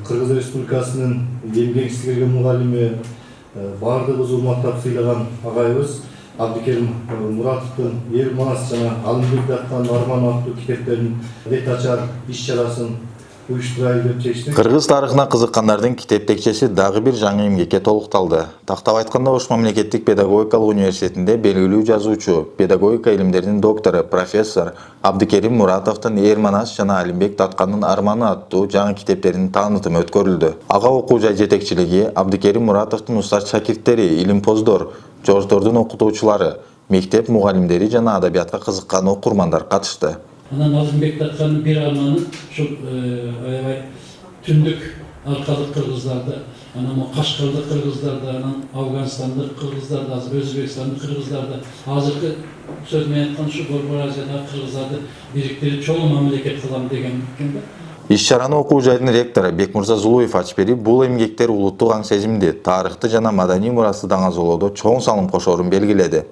Кыргыз Республикасынын эмгек сиңирген мугалими, бардыгыбыз урматтап сыйлаган агайыбыз Абдикерим Муратовдун Эр Манас жана Алымбек даттан Арман аттуу китептерин бет ачар иш-чарасын уюштурайлы деп чечтик. Кыргыз тарыхына кызыккандардын китеп текчеси дагы бир жаңы эмгекке толукталды. Тактап айтканда, Ош мамлекеттик педагогикалык университетинде белгилүү жазуучу, педагогика илимдеринин доктору, профессор Абдикерим Муратовдун Эр Манас жана Алимбек Таткандын Арманы аттуу жаңы китептеринин таанытымы өткөрүлдү. Ага окуу жай жетекчилиги, Абдикерим Муратовдун устат шакирттери, илимпоздор, жортордун окутуучулары, мектеп мугалимдери жана адабиятка кызыккан окурмандар катышты. Анан Алимбек Таткандын бир арманы ушул аябай түндүк аркалык кыргыздарды, анан Кашкардык кыргыздарды, анан Афганстандык кыргыздарды, азыр Өзбекстандык кыргыздарды, азыркы сөз менен айтканда ушу Борбор Азиядагы кыргыздарды бириктирип чоң мамлекет кылам деген экен да. Иш-чараны окуу жайдын ректору Бекмырза Зулуев ачып берип, бул эмгектер улуттук аң сезимди, тарыхты жана маданий мурасты даңазолоодо чоң салым кошорун белгиледи.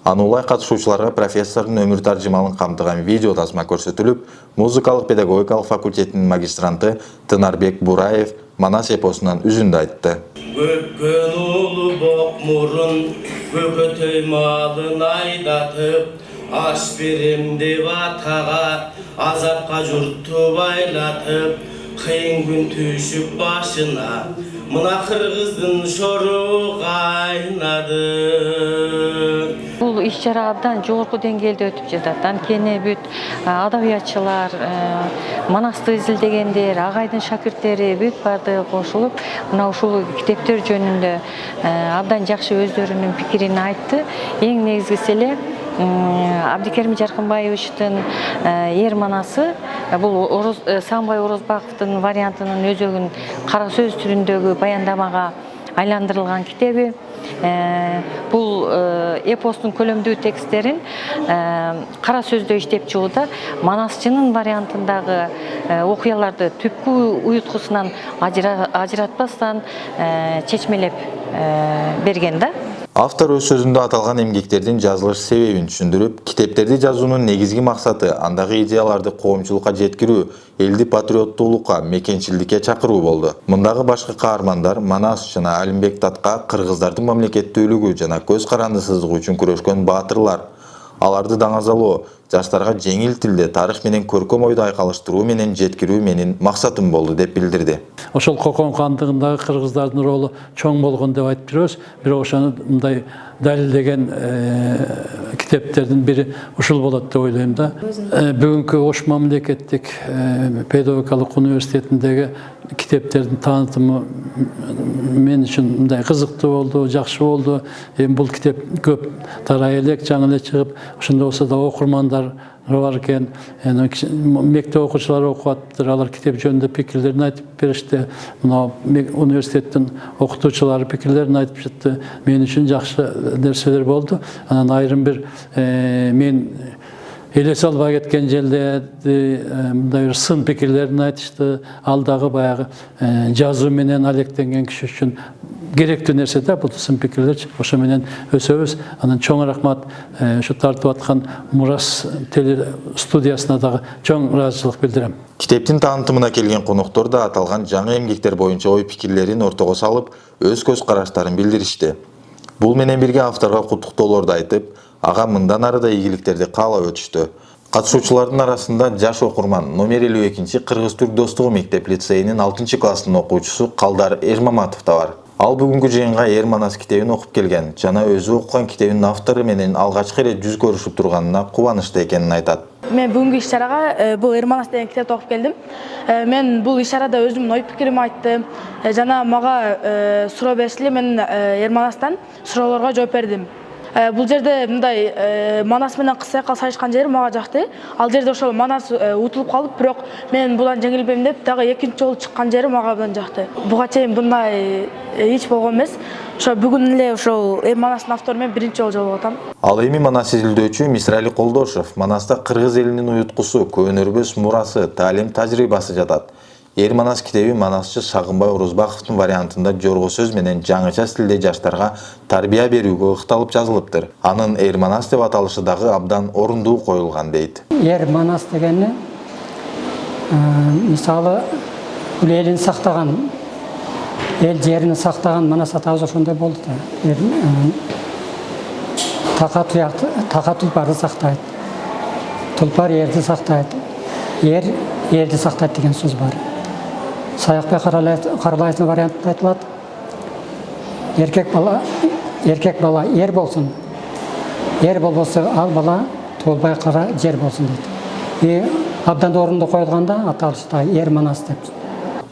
Анулай катышуучуларга профессордун өмүр таржымалын камтыган видео тасма көрсөтүлүп, музыкалык педагогикалык факультетинин магистранты Тынарбек Бураев Манас эпосунан үзүндү айтты. Көккөн улуу бок мурун, көкөтөй малын айдатып, аш берем деп атага, азапка журтту байлатып, кыйын күн түшүп башына, мына кыргыздын шору кайнады. Бул иш-чара абдан жогорку деңгээлде өтүп жатат. Анткени бүт адабиятчылар, Манасты изилдегендер, агайдын шакирттери бүт бардыгы кошулуп, мына ушул китептер жөнүндө абдан жакшы өздөрүнүн пикирин айтты. Эң негизгиси эле Абдикерим Жаркынбаевичтин Эр Манасы, бул Самбай Орозбаковдун вариантынын өзөгүн кара сөз түрүндөгү баяндамага айландырылган китеби. Бул эпостун көлөмдүү тексттерин кара сөздө иштеп чыгууда Манасчынын вариантындагы окуяларды түпкү уюткусунан ажыратпастан чечмелеп берген да. Автор өз сөзүндө аталган эмгектердин жазылыш себебин түшүндүрүп, китептерди жазуунун негизги максаты андагы идеяларды коомчулукка жеткирүү, элди патриоттуулукка, мекенчилдикке чакыруу болду. Мындагы башкы каармандар Манас жана Алимбек Татка кыргыздардын мамлекеттүүлүгү жана көз карандысыздыгы үчүн күрөшкөн баатырлар. Аларды даңазалоо, жаштарга жеңил тилде тарых менен көркөм ойду айкалыштыруу менен жеткирүү менин максатым болду деп билдирди. Ошол Кокон кандыгындагы кыргыздардын ролу чоң болгон деп айтып жүрөбүз. Бирок ошону мындай далилдеген китептердин бири ушул болот деп ойлойм да. Бүгүнкү Ош мамлекеттик педагогикалык университетиндеги китептердин таанытымы мен үчүн мындай кызыктуу болду, жакшы болду. Бул китеп көп тарай элек, жаңы эле чыгып, ошондо болсо да окурмандар бар экен. Мектеп окуучулары окуп атыптыр, алар китеп жөнүндө пикирлерин айтып беришти. Мына университеттин окутуучулары пикирлерин айтып жатты. Мен үчүн жакшы нерселер болду. Анан айрым бир мен элесе албай кеткен жерлерди, мындай бир сын пикирлерин айтышты. Ал дагы баягы жазуу менен алектенген киши үчүн керектүү нерсе да, бул сын пикирлерчи. Ошо менен өсөбүз. Анан чоң рахмат ушу тартып аткан Мурас теле студиясына дагы чоң ыраазычылык билдирем. Китептин таанытымына келген коноктор да аталган жаңы эмгектер боюнча ой пикирлерин ортого салып, өз көз караштарын билдиришти. Бул менен бирге авторго куттуктоолорду айтып, ага мындан ары да ийгиликтерди каалап өтүштү. Катышуучулардын арасында жаш окурман номер 52 Кыргыз-Түрк достугу мектеп лицейинин 6-класстын окуучусу Калдар Эрмаматов да бар. Ал бүгүнкү жыйынга Эр Манас китебин окуп келген жана өзү окуган китебинин автору менен алгачкы ирет жүз көрүшүп турганына кубанычты экенин айтат. Мен бүгүнкү иш-чарага бул Эр Манас деген китепти окуп келдим. Мен бул иш-чарада өзүмдүн ой пикиримди айттым жана мага суроо беришли, мен Эр Манастан суроолорго жооп бердим. Бул жерде мындай Манас менен кысакка сайышкан жери мага жакты. Ал жерде ошол Манас утулуп калып, бирок мен будан жеңилбейм деп дагы экинчи жолу чыккан жери мага абдан жакты. Буга чейин мындай эч болгон эмес. Ошо бүгүн эле ошол Эр Манастын автору менен биринчи жолу жолугуп атам. Ал эми Манас изилдөөчү Мисрали Колдошов Манаста кыргыз элинин уюткусу, көнөрбөс мурасы, таалим тажрыйбасы жатат. Эр Манас китеби Манасчы Сагынбай Орозбаковдун вариантында жорго сөз менен жаңыча стилде жаштарга тарбия берүүгө ыкталып жазылыптыр. Анын Эр Манас деп аталышы дагы абдан орундуу коюлган дейт. Эр Манас дегени мисалы бул элин сактаган, эл жерин сактаган Манас атабыз ошондой болду да. Така тулпарды сактайт, тулпар эрди сактайт, эрди сактайт деген сөз бар. Саякбай Каралаевдин вариантында айтылат. Эркек бала ер болсун. Ер болбосо ал бала толбай кара жер болсун дейт. Абдан орунду коюлганда аталышта Ер Манас деп.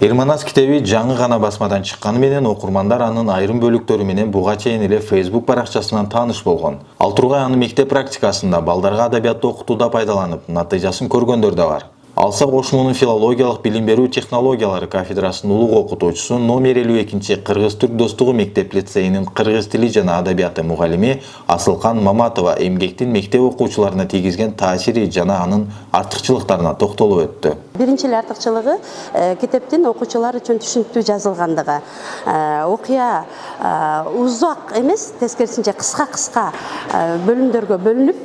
Ер Манас китеби жаңы гана басмадан чыкканы менен окурмандар анын айрым бөлүктөрү менен буга чейин эле Facebook баракчасынан тааныш болгон. Ал тургай аны мектеп практикасында балдарга адабиятты окутууда пайдаланып, натыйжасын көргөндөр да бар. Алсак Ошмунун филологиялык билим берүү технологиялары кафедрасынын улуг окутуучусу номер 52 Кыргыз-Түрк достугу мектеп-лицейинин кыргыз тили жана адабияты мугалими Асылкан Маматова эмгектин мектеп окуучуларына тийгизген таасири жана анын артыкчылыктарына токтолуп өттү. Биринчи артыкчылыгы китептин окуучулар үчүн түшүнүктүү жазылгандыгы. Окуя узак эмес, тескерисинче кыска бөлүмдөргө бөлүнүп,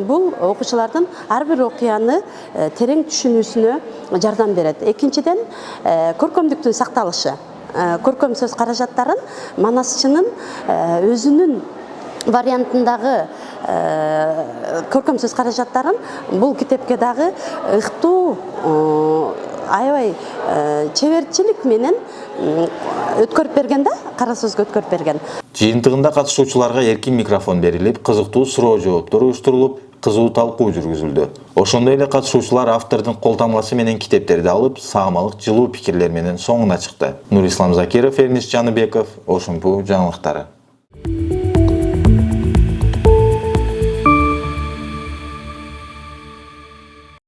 бул окуучулардын ар бир окуяны терең түшүнүүсүнө жардам берет. Экинчиден, көркөмдүктүн сакталышы. Көркөм сөз каражаттарын Манасчынын өзүнүн вариантындагы көркөм сөз каражаттарын бул китепке дагы ыктуу, аябай чеберчилик менен өткөрүп берген да, кара сөзгө өткөрүп берген. Жыйынтыгында катышуучуларга эркин микрофон берилип, кызыктуу суроо жооптор уюштурулуп, кызуу талкуу жүргүзүлдү. Ошондой эле катышуучулар автордун колтамгасы менен китептерди алып, саамалык жылуу пикирлер менен соңуна чыкты. Нурислам Закиров, Эрнис Жаныбеков, Ошумпу жаңылыктары.